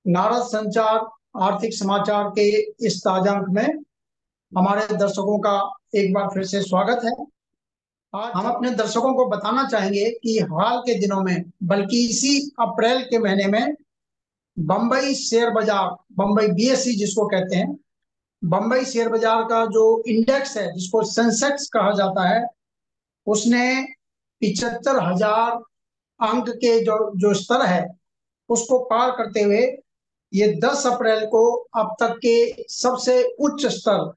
नारद संचार आर्थिक समाचार के इस ताजा अंक में हमारे दर्शकों का एक बार फिर से स्वागत है। आज हम अपने दर्शकों को बताना चाहेंगे कि हाल के दिनों में, बल्कि इसी अप्रैल के महीने में, बम्बई शेयर बाजार, बम्बई बीएसई जिसको कहते हैं, बम्बई शेयर बाजार का जो इंडेक्स है जिसको सेंसेक्स कहा जाता है, उसने 75,000 अंक के जो जो स्तर है उसको पार करते हुए ये 10 अप्रैल को अब तक के सबसे उच्च स्तर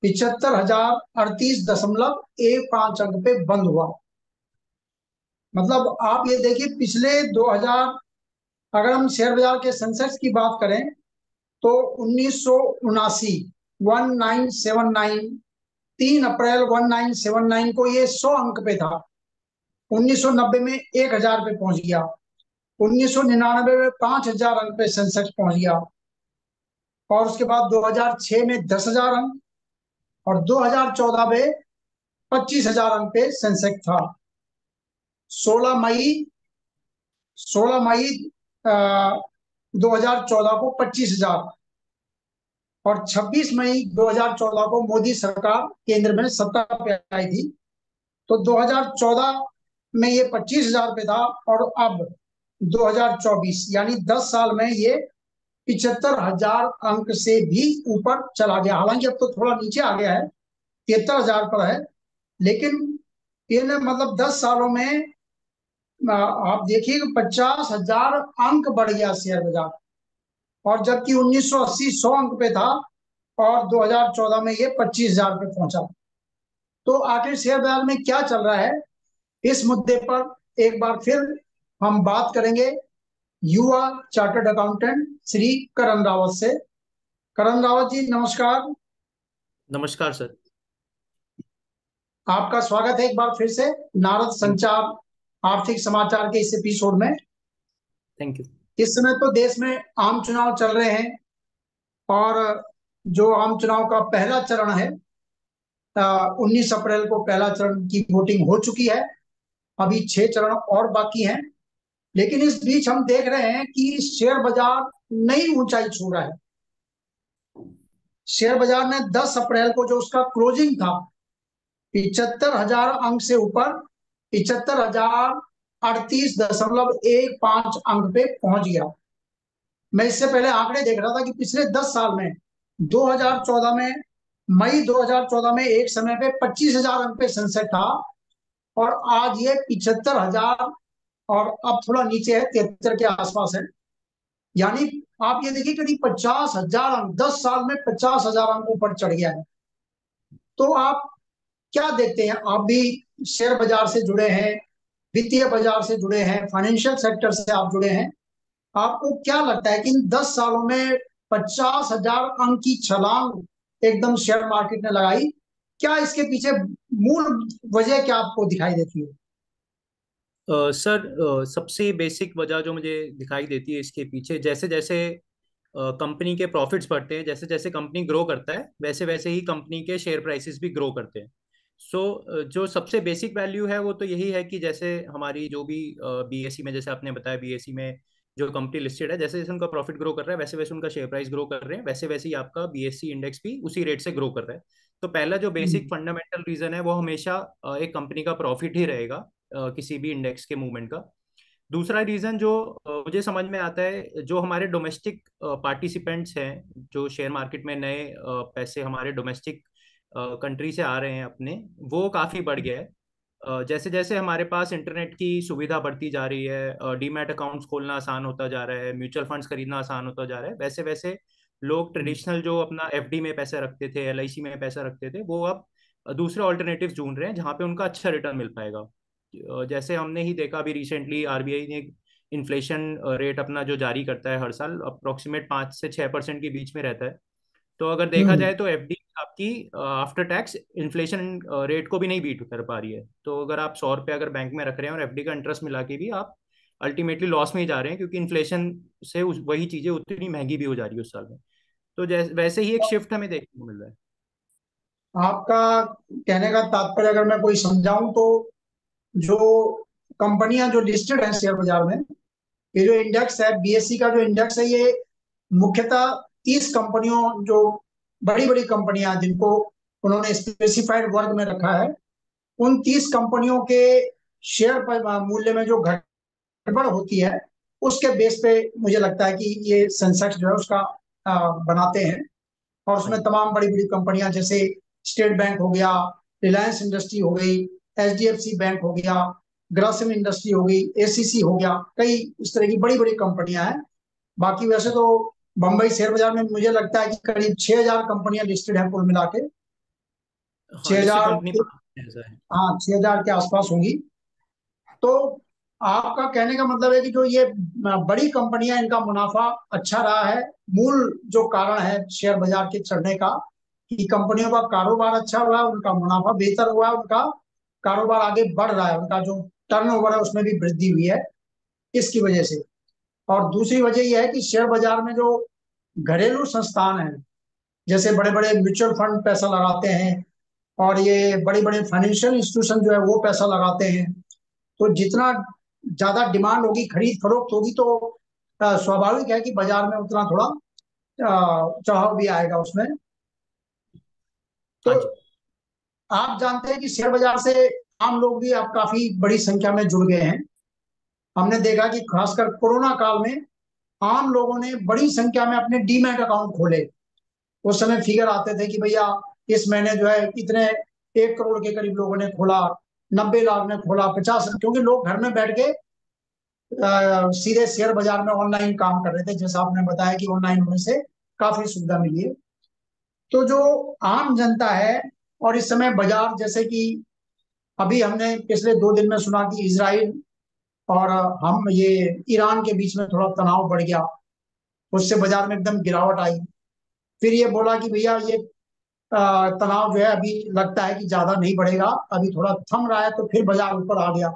75,038.15 अंक पे बंद हुआ। मतलब आप ये देखिए, पिछले 2000, अगर हम शेयर बाजार के सेंसेक्स की बात करें तो 1979, 1979, 3 अप्रैल 1979 को ये 100 अंक पे था। 1990 में 1,000 पे पहुंच गया। 1999 में 5,000 अंक पे सेंसेक्स पहुंच गया। और उसके बाद 2006 में 10,000 अंक, और 2014 में 25,000 अंक पे सेंसेक्स था। 16 मई 16 मई 2014 को 25,000, और 26 मई 2014 को मोदी सरकार केंद्र में सत्ता पे आई थी, तो 2014 में ये 25,000 पे था, और अब 2024 यानी 10 साल में ये 75,000 अंक से भी ऊपर चला गया। हालांकि अब तो थोड़ा नीचे आ गया है, 73,000 पर है, लेकिन इन मतलब 10 सालों में आप देखिए कि 50,000 अंक बढ़ गया शेयर बाजार। और जबकि 1980 100 अंक पे था, और 2014 में ये 25,000 पे पहुंचा। तो आखिर शेयर बाजार में क्या चल रहा है, इस मुद्दे पर एक बार फिर हम बात करेंगे युवा चार्टर्ड अकाउंटेंट श्री करण रावत से। करण रावत जी, नमस्कार। नमस्कार सर। आपका स्वागत है एक बार फिर से नारद थैंक संचार आर्थिक समाचार के इस एपिसोड में। Thank you. इस समय तो देश में आम चुनाव चल रहे हैं, और जो आम चुनाव का पहला चरण है, 19 अप्रैल को पहला चरण की वोटिंग हो चुकी है। अभी 6 चरण और बाकी हैं। लेकिन इस बीच हम देख रहे हैं कि शेयर बाजार नई ऊंचाई छू रहा है। शेयर बाजार ने 10 अप्रैल को जो उसका क्लोजिंग था, 75,000 अंक से ऊपर 75,038.15 अंक पे पहुंच गया। मैं इससे पहले आंकड़े देख रहा था कि पिछले 10 साल में 2014 में, मई 2014 में एक समय पे 25,000 अंक पे सेंसेक्स था, और आज ये 75,000, और अब थोड़ा नीचे है, 73 के आसपास है। यानी आप ये देखिए, करीब 50,000 अंक, 10 साल में 50,000 अंक ऊपर चढ़ गया है। तो आप क्या देखते हैं? आप भी शेयर बाजार से जुड़े हैं, वित्तीय बाजार से जुड़े हैं, फाइनेंशियल सेक्टर से आप जुड़े हैं। आपको क्या लगता है कि इन 10 सालों में 50,000 अंक की छलांग एकदम शेयर मार्केट ने लगाई, क्या इसके पीछे मूल वजह क्या आपको दिखाई देती है? सर, सबसे बेसिक वजह जो मुझे दिखाई देती है इसके पीछे, जैसे जैसे कंपनी के प्रॉफिट्स बढ़ते हैं, जैसे जैसे कंपनी ग्रो करता है, वैसे वैसे ही कंपनी के शेयर प्राइसेस भी ग्रो करते हैं। जो सबसे बेसिक वैल्यू है वो तो यही है कि जैसे हमारी जो भी बीएसई में, जैसे आपने बताया, बीएसई में जो कंपनी लिस्टेड है, जैसे जैसे उनका प्रॉफिट ग्रो कर रहा है, वैसे वैसे उनका शेयर प्राइस ग्रो कर रहे हैं, वैसे वैसे ही आपका बीएसई इंडेक्स भी उसी रेट से ग्रो कर रहा है। तो पहला जो बेसिक हम्म। फंडामेंटल रीजन है वो हमेशा एक कंपनी का प्रॉफिट ही रहेगा, किसी भी इंडेक्स के मूवमेंट का। दूसरा रीजन जो मुझे समझ में आता है, जो हमारे डोमेस्टिक पार्टिसिपेंट्स हैं, जो शेयर मार्केट में नए पैसे हमारे डोमेस्टिक कंट्री से आ रहे हैं अपने, वो काफी बढ़ गया है। जैसे जैसे हमारे पास इंटरनेट की सुविधा बढ़ती जा रही है, डीमैट अकाउंट्स खोलना आसान होता जा रहा है, म्यूचुअल फंड्स खरीदना आसान होता जा रहा है, वैसे वैसे लोग ट्रेडिशनल जो अपना एफडी में पैसे रखते थे, एलआईसी में पैसा रखते थे, वो अब दूसरे ऑल्टरनेटिव ढूंढ रहे हैं जहाँ पे उनका अच्छा रिटर्न मिल पाएगा। जैसे हमने ही देखा, अभी रिसेंटली आरबीआई ने इन्फ्लेशन रेट अपना जो जारी करता है हर साल, अप्रोक्सीमेट 5 से 6% के बीच में रहता है। तो अगर देखा हम्म। जाए तो एफडी आपकी आफ्टर टैक्स इन्फ्लेशन रेट को भी नहीं बीट कर पा रही है। तो अगर आप 100 रुपये अगर बैंक में रख रहे हैं और एफडी का इंटरेस्ट मिला के भी, आप अल्टीमेटली लॉस में ही जा रहे हैं, क्योंकि इन्फ्लेशन से वही चीजें उतनी महंगी भी हो जा रही है उस साल में। तो जैसे वैसे ही एक शिफ्ट हमें देखने को मिल रहा है। आपका कहने का तात्पर्य अगर मैं कोई समझाऊं तो, जो कंपनियां जो लिस्टेड है शेयर बाजार में, ये जो इंडेक्स है बीएससी का, जो इंडेक्स है, ये मुख्यतः 30 कंपनियों, जो बड़ी बड़ी कंपनियां जिनको उन्होंने स्पेसिफाइड वर्ग में रखा है, उन 30 कंपनियों के शेयर पर मूल्य में जो गड़बड़ होती है, उसके बेस पे मुझे लगता है कि ये सेंसेक्स जो है उसका बनाते हैं। और हाँ उसमें जी। तमाम बड़ी बड़ी कंपनियां जैसे स्टेट बैंक हो गया, रिलायंस इंडस्ट्री हो गई, एचडीएफसी बैंक हो गया, ग्रासिम इंडस्ट्री हो गई, एसीसी हो गया, कई इस तरह की बड़ी बड़ी कंपनियां हैं। बाकी वैसे हाँ तो बम्बई शेयर बाजार में मुझे लगता है कि करीब 6,000 कंपनियां लिस्टेड हैं कुल मिला के। हाँ, छह लिस्टेड हजार कंपनी ऐसा है। हाँ, 6,000 के आसपास होंगी। तो आपका कहने का मतलब है कि जो ये बड़ी कंपनियां, इनका मुनाफा अच्छा रहा है। मूल जो कारण है शेयर बाजार के चढ़ने का, कि कंपनियों का कारोबार अच्छा हुआ है, उनका मुनाफा बेहतर हुआ है, उनका कारोबार आगे बढ़ रहा है, उनका जो टर्नओवर है उसमें भी वृद्धि हुई है, इसकी वजह से। और दूसरी वजह यह है कि शेयर बाजार में जो घरेलू संस्थान हैं, जैसे बड़े बड़े म्यूचुअल फंड पैसा लगाते हैं, और ये बड़े बड़े फाइनेंशियल इंस्टीट्यूशन जो है वो पैसा लगाते हैं। तो जितना ज्यादा डिमांड होगी, खरीद फरोख्त होगी, तो स्वाभाविक है कि बाजार में उतना थोड़ा चढ़ाव भी आएगा उसमें। तो हाँ जी। आप जानते हैं कि शेयर बाजार से आम लोग भी अब काफी बड़ी संख्या में जुड़ गए हैं। हमने देखा कि खासकर कोरोना काल में आम लोगों ने बड़ी संख्या में अपने डीमैट अकाउंट खोले। उस समय फिगर आते थे कि भैया इस महीने जो है इतने 1 करोड़ के करीब लोगों ने खोला, 90 लाख ने खोला, 50, क्योंकि लोग घर में बैठ के सीधे शेयर बाजार में ऑनलाइन काम कर रहे थे, जैसा आपने बताया कि ऑनलाइन होने से काफी सुविधा मिली है। तो जो आम जनता है, और इस समय बाजार जैसे कि अभी हमने पिछले 2 दिन में सुना कि इसराइल और हम ये ईरान के बीच में थोड़ा तनाव बढ़ गया, उससे बाजार में एकदम गिरावट आई। फिर ये बोला कि भैया ये तनाव जो है अभी लगता है कि ज्यादा नहीं बढ़ेगा, अभी थोड़ा थम रहा है, तो फिर बाजार ऊपर आ गया।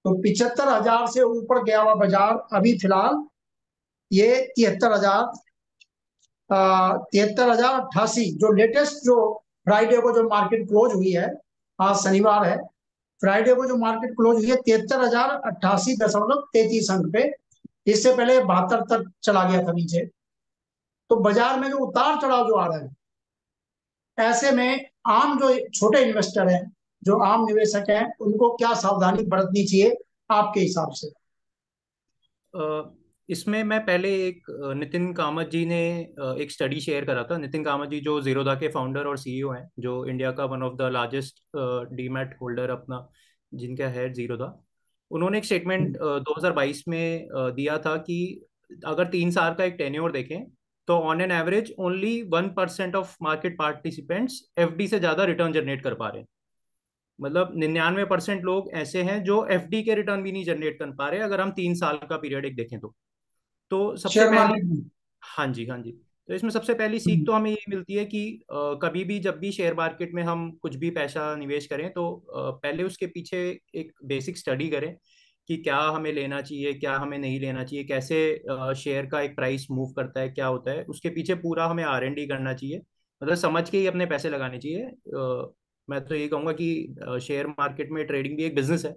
तो 75,000 से ऊपर गया हुआ बाजार अभी फिलहाल ये 73,088, जो लेटेस्ट, जो फ्राइडे को जो मार्केट क्लोज हुई है, आज शनिवार है, फ्राइडे को जो मार्केट क्लोज हुई है 73,088.33 अंक पे। इससे पहले 72 तक चला गया था नीचे। तो बाजार में जो उतार चढ़ाव जो आ रहा है, ऐसे में आम जो छोटे इन्वेस्टर हैं, जो आम निवेशक हैं, उनको क्या सावधानी बरतनी चाहिए आपके हिसाब से? इसमें मैं पहले एक नितिन कामत जी ने एक स्टडी शेयर करा था। नितिन कामत जी जो जीरोधा के फाउंडर और सीईओ हैं, जो इंडिया का one of the largest demat holder अपना, जिनका है जीरोधा। उन्होंने एक स्टेटमेंट 2022 में दिया था कि अगर 3 साल का एक टेन्योर देखें तो on an average only 1% of market participants FD से ज्यादा रिटर्न जनरेट कर पा रहे हैं। मतलब 99% लोग ऐसे हैं जो एफडी के रिटर्न भी नहीं जनरेट कर पा रहे, अगर हम 3 साल का पीरियड एक देखें तो सबसे शेयर पहली। मार्केट में। हाँ जी, हाँ जी। तो इसमें सबसे पहली सीख तो हमें ये मिलती है कि कभी भी जब भी शेयर मार्केट में हम कुछ भी पैसा निवेश करें तो पहले उसके पीछे एक बेसिक स्टडी करें कि क्या हमें लेना चाहिए, क्या हमें नहीं लेना चाहिए, कैसे शेयर का एक प्राइस मूव करता है, क्या होता है उसके पीछे, पूरा हमें R&D करना चाहिए। मतलब समझ के ही अपने पैसे लगाने चाहिए। मैं तो ये कहूँगा कि शेयर मार्केट में ट्रेडिंग भी एक बिजनेस है।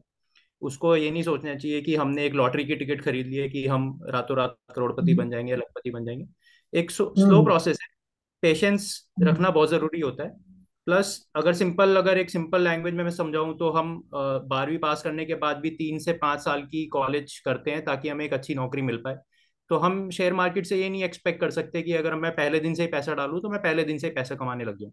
उसको ये नहीं सोचना चाहिए कि हमने एक लॉटरी की टिकट खरीद ली है कि हम रातों रात करोड़पति बन जाएंगे या लखपति बन जाएंगे। एक स्लो हम्म प्रोसेस है। पेशेंस रखना बहुत जरूरी होता है। प्लस अगर एक सिंपल लैंग्वेज में मैं समझाऊं तो हम 12वीं पास करने के बाद भी 3 से 5 साल की कॉलेज करते हैं ताकि हमें एक अच्छी नौकरी मिल पाए। तो हम शेयर मार्केट से ये नहीं एक्सपेक्ट कर सकते कि अगर मैं पहले दिन से ही पैसा डालूं तो मैं पहले दिन से ही पैसा कमाने लग जाऊं।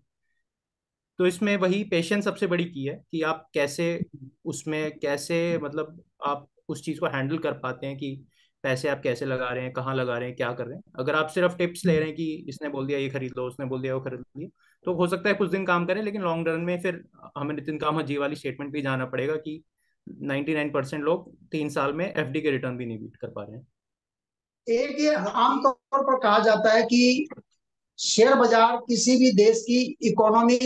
तो इसमें वही पेशेंस सबसे बड़ी की है कि आप कैसे उसमें कैसे मतलब आप उस चीज को हैंडल कर पाते हैं कि पैसे आप कैसे लगा रहे हैं, कहाँ लगा रहे हैं, क्या कर रहे हैं। अगर आप सिर्फ टिप्स ले रहे हैं कि इसने बोल दिया ये खरीद लो, उसने बोल दिया वो खरीद लो, तो हो सकता है कुछ दिन काम करें, लेकिन लॉन्ग रन में फिर हमें नितिन कामत जी वाली स्टेटमेंट पे जाना पड़ेगा कि 99% लोग 3 साल में एफडी के रिटर्न भी नहीं बीट कर पा रहे हैं। एक ये आमतौर पर कहा जाता है कि शेयर बाजार किसी भी देश की इकोनॉमी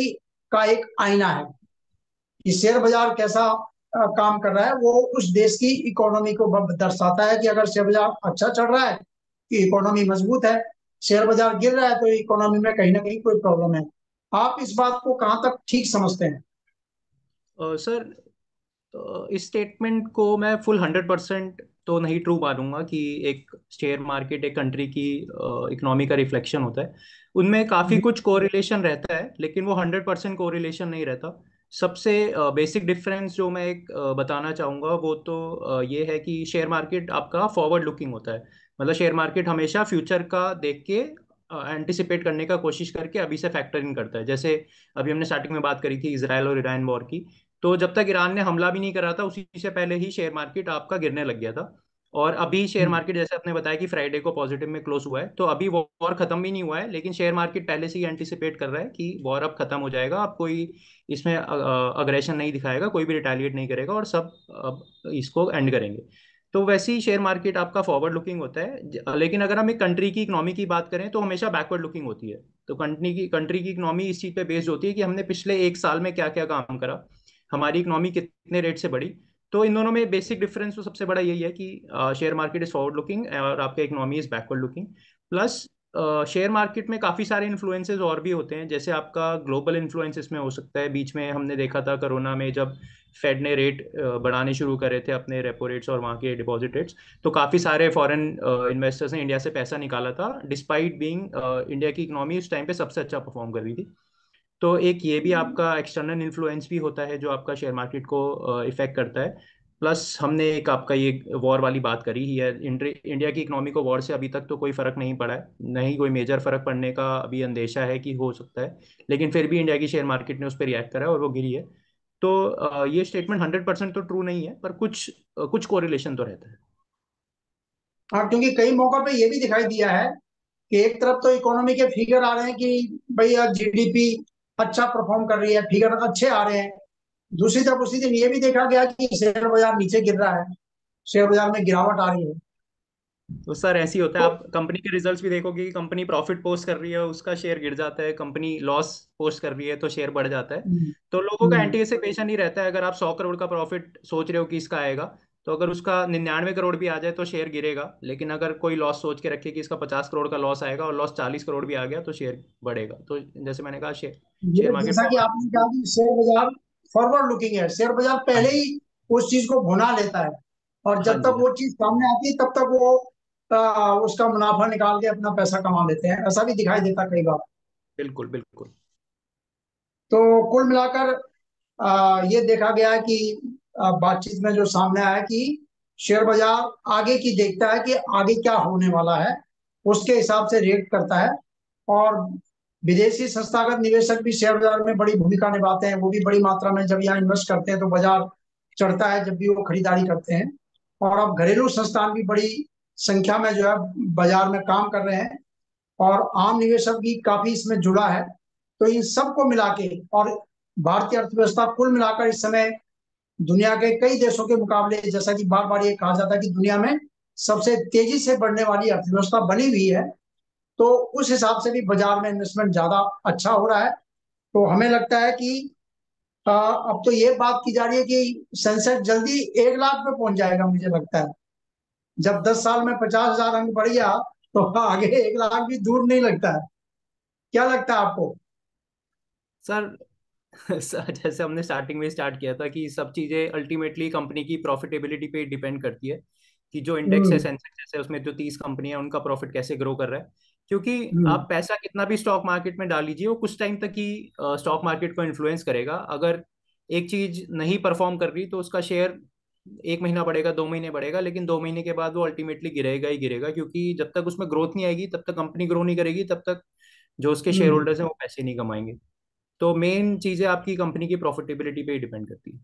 का एक आईना है, कि शेयर बाजार कैसा काम कर रहा है वो उस देश की इकोनॉमी को दर्शाता है। कि अगर शेयर बाजार अच्छा चल रहा है कि इकोनॉमी मजबूत है, शेयर बाजार गिर रहा है तो इकोनॉमी में कहीं ना कहीं कोई प्रॉब्लम है। आप इस बात को कहाँ तक ठीक समझते हैं? सर, इस स्टेटमेंट को मैं फुल 100% तो नहीं ट्रू मानूंगा कि एक शेयर मार्केट एक कंट्री की इकोनॉमी का रिफ्लेक्शन होता है। उनमें काफी कुछ कोरिलेशन रहता है, लेकिन वो 100% कोरिलेशन नहीं रहता। सबसे बेसिक डिफरेंस जो मैं एक बताना चाहूंगा वो तो ये है कि शेयर मार्केट आपका फॉरवर्ड लुकिंग होता है। मतलब शेयर मार्केट हमेशा फ्यूचर का देख के एंटिसिपेट करने का कोशिश करके अभी से फैक्टर इन करता है। जैसे अभी हमने स्टार्टिंग में बात करी थी इसराइल और ईरान वॉर की, तो जब तक ईरान ने हमला भी नहीं करा था उसी से पहले ही शेयर मार्केट आपका गिरने लग गया था। और अभी शेयर मार्केट जैसे आपने बताया कि फ्राइडे को पॉजिटिव में क्लोज हुआ है, तो अभी वॉर खत्म भी नहीं हुआ है, लेकिन शेयर मार्केट पहले से ही एंटिसिपेट कर रहा है कि वॉर अब खत्म हो जाएगा, अब कोई इसमें अग्रेशन नहीं दिखाएगा, कोई भी रिटेलिएट नहीं करेगा और सब अब इसको एंड करेंगे। तो वैसे ही शेयर मार्केट आपका फॉरवर्ड लुकिंग होता है। लेकिन अगर हम एक कंट्री की इकोनॉमी की बात करें तो हमेशा बैकवर्ड लुकिंग होती है। तो कंट्री की इकोनॉमी इस चीज पे बेस्ड होती है कि हमने पिछले एक साल में क्या क्या काम करा, हमारी इकोनॉमी कितने रेट से बढ़ी। तो इन दोनों में बेसिक डिफरेंस तो सबसे बड़ा यही है कि share market is forward looking और आपका economy is backward looking. Plus share market में काफी सारे इन्फ्लुएंसेस और भी होते हैं, जैसे आपका ग्लोबल इन्फ्लुएंस इसमें हो सकता है। बीच में हमने देखा था कोरोना में जब फेड ने रेट बढ़ाने शुरू करे थे अपने रेपो रेट्स और वहाँ के डिपॉजिट रेट्स, तो काफी सारे फॉरेन इन्वेस्टर्स ने इंडिया से पैसा निकाला था, डिस्पाइट बीइंग इंडिया की इकोनॉमी उस टाइम पे सबसे अच्छा परफॉर्म कर रही थी। तो एक ये भी आपका एक्सटर्नल इन्फ्लुएंस भी होता है जो आपका शेयर मार्केट को इफेक्ट करता है। प्लस हमने एक आपका ये वॉर वाली बात करी ही है। इंडिया की इकोनॉमी को वॉर से अभी तक तो कोई फर्क नहीं पड़ा है, नहीं कोई मेजर फर्क पड़ने का अभी अंदेशा है कि हो सकता है, लेकिन फिर भी इंडिया की शेयर मार्केट ने उस पर रिएक्ट करा और वो गिरी है। तो ये स्टेटमेंट 100% तो ट्रू नहीं है, पर कुछ कुछ कोरिलेशन तो रहता है। हाँ, क्योंकि कई मौकों पे ये भी दिखाई दिया है कि एक तरफ तो इकोनॉमी के फिगर आ रहे हैं कि भाई जीडीपी अच्छा परफॉर्म कर रही है, फिगर अच्छे आ रहे हैं। दूसरी तरफ उसी दिन ये भी देखा गया कि शेयर बाजार नीचे गिर रहा है, शेयर बाजार में गिरावट आ रही है। तो सर ऐसे ही होता है, तो आप कंपनी के रिजल्ट्स भी देखोगे कि कंपनी प्रॉफिट पोस्ट कर रही है उसका शेयर गिर जाता है, कंपनी लॉस पोस्ट कर रही है तो शेयर बढ़ जाता है। हम्म, तो लोगों का हम्म, एंटिसिपेशन ही रहता है। अगर आप 100 करोड़ का प्रॉफिट सोच रहे हो कि इसका आएगा, तो अगर उसका 99 करोड़ भी आ जाए तो शेयर गिरेगा। लेकिन अगर कोई लॉस सोच के रखे कि इसका 50 करोड़ का लॉस आएगा और लॉस 40 करोड़ भी आ गया तो शेयर बढ़ेगा। तो जैसे मैंने कहा, शेयर शेयर ये मार्केट जैसा कि फॉरवर्ड। आपने कहा कि शेयर बाजार फॉरवर्ड लुकिंग है, शेयर बाजार हाँ पहले जी। ही उस चीज को भुना लेता है, और हाँ जब जी। तक हाँ, वो चीज सामने आती है तब तक वो उसका मुनाफा निकाल के अपना पैसा कमा लेते हैं। ऐसा भी दिखाई देता है कई बार। बिल्कुल बिल्कुल। तो कुल मिलाकर ये देखा गया है कि बातचीत में जो सामने आया कि शेयर बाजार आगे की देखता है कि आगे क्या होने वाला है, उसके हिसाब से रेट करता है। और विदेशी संस्थागत निवेशक भी शेयर बाजार में बड़ी भूमिका निभाते हैं, वो भी बड़ी मात्रा में जब यहाँ इन्वेस्ट करते हैं तो बाजार चढ़ता है जब भी वो खरीदारी करते हैं। और अब घरेलू संस्थान भी बड़ी संख्या में जो है बाजार में काम कर रहे हैं, और आम निवेशक भी काफी इसमें जुड़ा है। तो इन सबको मिला के, और भारतीय अर्थव्यवस्था कुल मिलाकर इस समय दुनिया के कई देशों के मुकाबले, जैसा कि बार बार ये कहा जाता है कि दुनिया में सबसे तेजी से बढ़ने वाली अर्थव्यवस्था बनी हुई है, तो उस हिसाब से भी बाजार में इन्वेस्टमेंट ज्यादा अच्छा हो रहा है। तो हमें लगता है कि अब तो ये बात की जा रही है कि सेंसेक्स जल्दी 1 लाख पे पहुंच जाएगा, मुझे लगता है। जब 10 साल में 50,000 अंक बढ़ गया तो आगे 1 लाख भी दूर नहीं लगता है। क्या लगता है आपको? सर सर जैसे हमने स्टार्टिंग में स्टार्ट किया था कि सब चीजें अल्टीमेटली कंपनी की प्रॉफिटेबिलिटी पे डिपेंड करती है, कि जो इंडेक्स है हम्म, सेंसेक्स जैसे उसमें जो 30 कंपनियां हैं उनका प्रॉफिट कैसे ग्रो कर रहा है। क्योंकि हम्म, आप पैसा कितना भी स्टॉक मार्केट में डाल लीजिए वो कुछ टाइम तक ही स्टॉक मार्केट को इन्फ्लुएंस करेगा। अगर एक चीज नहीं परफॉर्म कर रही तो उसका शेयर 1 महीना बढ़ेगा, 2 महीने बढ़ेगा, लेकिन 2 महीने के बाद वो अल्टीमेटली गिरेगा ही गिरेगा, क्योंकि जब तक उसमें ग्रोथ नहीं आएगी तब तक कंपनी ग्रो नहीं करेगी, तब तक जो उसके शेयर हम्म। होल्डर्स हैं वो पैसे नहीं कमाएंगे। तो मेन चीजें आपकी कंपनी की प्रॉफिटेबिलिटी पे ही डिपेंड करती है।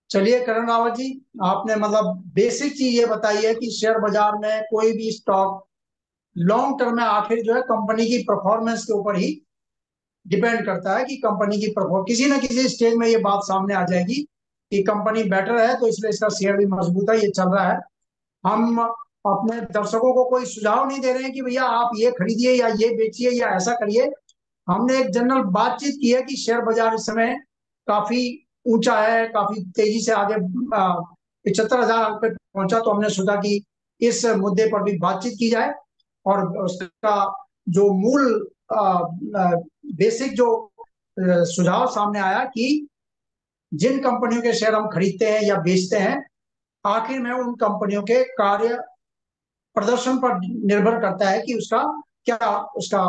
चलिए करण रावत जी, आपने मतलब बेसिक चीज ये बताई है कि शेयर बाजार में कोई भी स्टॉक लॉन्ग टर्म में आखिर जो है कंपनी की परफॉर्मेंस के ऊपर ही डिपेंड करता है, कि कंपनी की परफॉर्म किसी ना किसी स्टेज में ये बात सामने आ जाएगी कि कंपनी बेटर है तो इसलिए इसका शेयर भी मजबूत है, ये चल रहा है। हम अपने दर्शकों को कोई सुझाव नहीं दे रहे हैं कि भैया आप ये खरीदिए या ये बेचिए या ऐसा करिए। हमने एक जनरल बातचीत की है कि शेयर बाजार इस समय काफी ऊंचा है, काफी तेजी से आगे 75,000 अंक पे पहुंचा, तो हमने सोचा कि इस मुद्दे पर भी बातचीत की जाए। और उसका जो मूल बेसिक जो सुझाव सामने आया कि जिन कंपनियों के शेयर हम खरीदते हैं या बेचते हैं, आखिर में उन कंपनियों के कार्य प्रदर्शन पर निर्भर करता है कि उसका क्या, उसका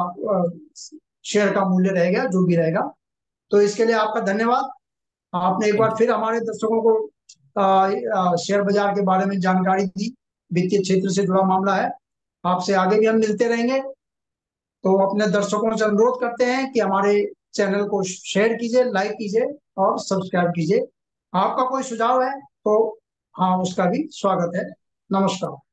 शेयर का मूल्य रहेगा, जो भी रहेगा। तो इसके लिए आपका धन्यवाद। आपने एक थैंक बार यू। फिर हमारे दर्शकों को शेयर बाजार के बारे में जानकारी दी। वित्तीय क्षेत्र से जुड़ा मामला है। आपसे आगे भी हम मिलते रहेंगे। तो अपने दर्शकों से अनुरोध करते हैं कि हमारे चैनल को शेयर कीजिए, लाइक कीजिए और सब्सक्राइब कीजिए। आपका कोई सुझाव है तो हाँ, उसका भी स्वागत है। नमस्कार।